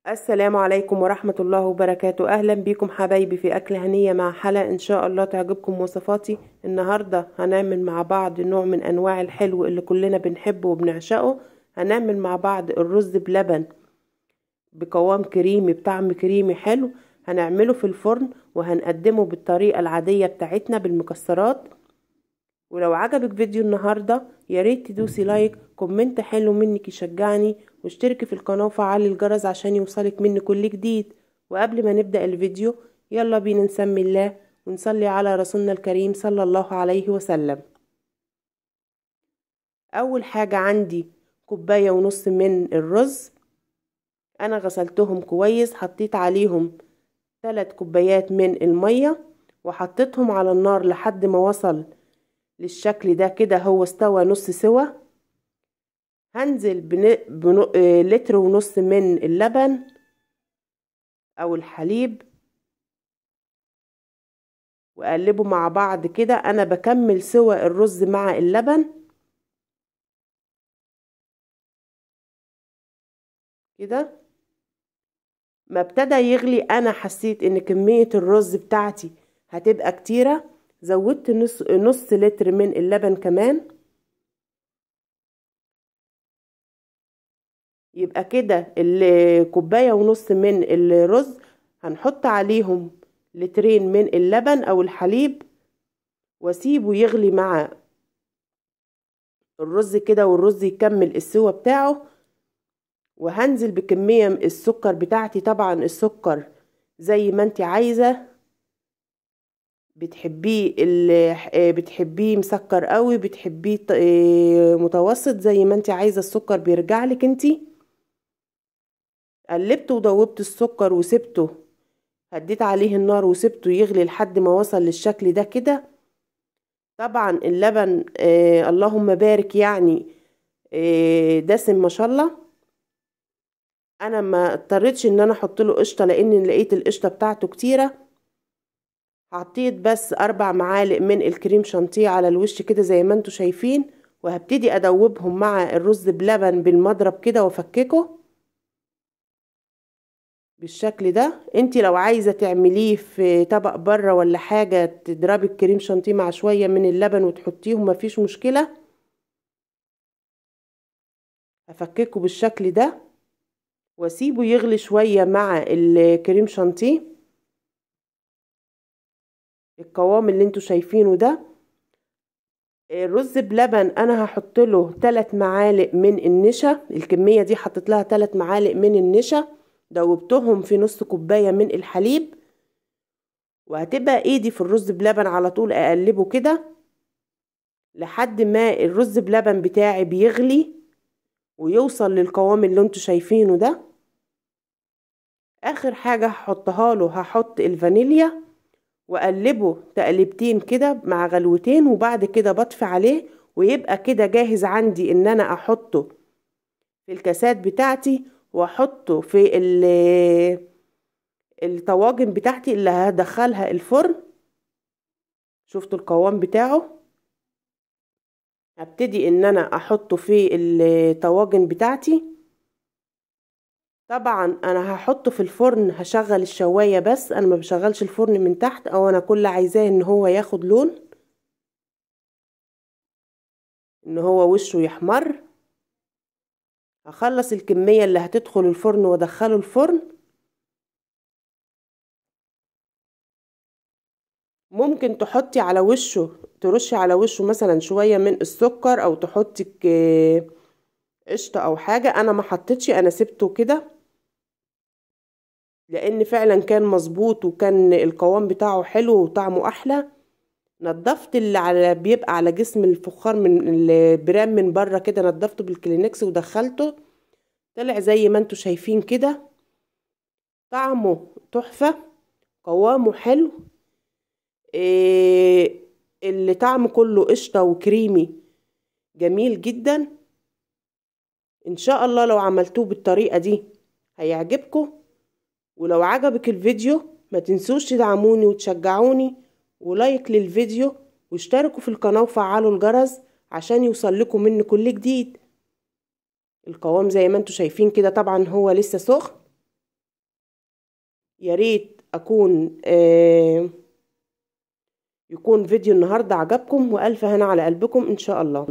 السلام عليكم ورحمة الله وبركاته. أهلا بكم حبايبي في أكل هنية مع حلا. إن شاء الله تعجبكم وصفاتي. النهاردة هنعمل مع بعض نوع من أنواع الحلو اللي كلنا بنحبه وبنعشقه. هنعمل مع بعض الرز بلبن بقوام كريمي بطعم كريمي حلو. هنعمله في الفرن وهنقدمه بالطريقة العادية بتاعتنا بالمكسرات. ولو عجبك فيديو النهاردة ياريت تدوسي لايك، كومنت حلو منك يشجعني، واشتركي في القناة وفعلي الجرس عشان يوصلك مني كل جديد. وقبل ما نبدأ الفيديو يلا بينا نسمي الله ونصلي على رسولنا الكريم صلى الله عليه وسلم. اول حاجة عندي 1.5 كوب من الرز. انا غسلتهم كويس، حطيت عليهم 3 كوبايات من المية وحطيتهم على النار لحد ما وصل للشكل ده كده، هو استوى نص سوا. هنزل لتر ونص من اللبن او الحليب واقلبه مع بعض كده. انا بكمل سوا الرز مع اللبن كده. ما ابتدى يغلي انا حسيت ان كمية الرز بتاعتي هتبقى كتيرة، زودت نص لتر من اللبن كمان. يبقى كده الكوباية ونص من الرز هنحط عليهم لترين من اللبن او الحليب واسيبه يغلي مع الرز كده، والرز يكمل السوا بتاعه. وهنزل بكمية السكر بتاعتي، طبعا السكر زي ما انت عايزة، بتحبيه مسكر قوي، بتحبيه متوسط، زي ما انت عايزة السكر بيرجع لك انت. قلبت وضوبت السكر وسبته، هديت عليه النار وسبته يغلي لحد ما وصل للشكل ده كده. طبعا اللبن اللهم بارك يعني دسم ما شاء الله. انا ما اضطريتش ان انا احط له قشطه لان لقيت القشطه بتاعته كتيره. حطيت بس 4 معالق من الكريم شانتيه على الوش كده زي ما انتوا شايفين، وهبتدي ادوبهم مع الرز بلبن بالمضرب كده وافككه بالشكل ده. انتي لو عايزه تعمليه في طبق بره ولا حاجه تضربي الكريم شانتيه مع شويه من اللبن وتحطيهم مفيش مشكله. هفككه بالشكل ده واسيبه يغلي شويه مع الكريم شانتيه. القوام اللي انتوا شايفينه ده الرز بلبن انا هحط له 3 معالق من النشا. الكميه دي حطيت لها 3 معالق من النشا، دوبتهم في نص كوبايه من الحليب. وهتبقى ايدي في الرز بلبن على طول اقلبه كده لحد ما الرز بلبن بتاعي بيغلي ويوصل للقوام اللي انتوا شايفينه ده. اخر حاجه هحطها له هحط الفانيليا واقلبه تقلبتين كده مع غلوتين، وبعد كده بطفي عليه ويبقى كده جاهز عندي ان انا احطه في الكاسات بتاعتي واحطه في الطواجن بتاعتي اللي هدخلها الفرن. شفتوا القوام بتاعه؟ هبتدي ان انا احطه في الطواجن بتاعتي. طبعا انا هحطه في الفرن، هشغل الشواية بس انا ما بشغلش الفرن من تحت، او انا كل عايزاه ان هو ياخد لون، ان هو وشه يحمر. هخلص الكمية اللي هتدخل الفرن وادخله الفرن. ممكن تحطي على وشه، ترشي على وشه مثلا شوية من السكر او تحطي قشطة او حاجة. انا ما حطيتش، انا سبته كده لان فعلا كان مظبوط وكان القوام بتاعه حلو وطعمه احلى. نضفت اللي على بيبقى على جسم الفخار من البرام من بره كده، نضفته بالكلينكس ودخلته. طلع زي ما انتوا شايفين كده، طعمه تحفة، قوامه حلو. اللي طعم كله قشطة وكريمي جميل جدا. ان شاء الله لو عملتوه بالطريقة دي هيعجبكم. ولو عجبك الفيديو ما تنسوش تدعموني وتشجعوني، ولايك للفيديو واشتركوا في القناة وفعلوا الجرس عشان يوصل لكم مني كل جديد. القوام زي ما انتوا شايفين كده، طبعا هو لسه سخن. يا ريت يكون فيديو النهاردة عجبكم، وألف هنا على قلبكم إن شاء الله.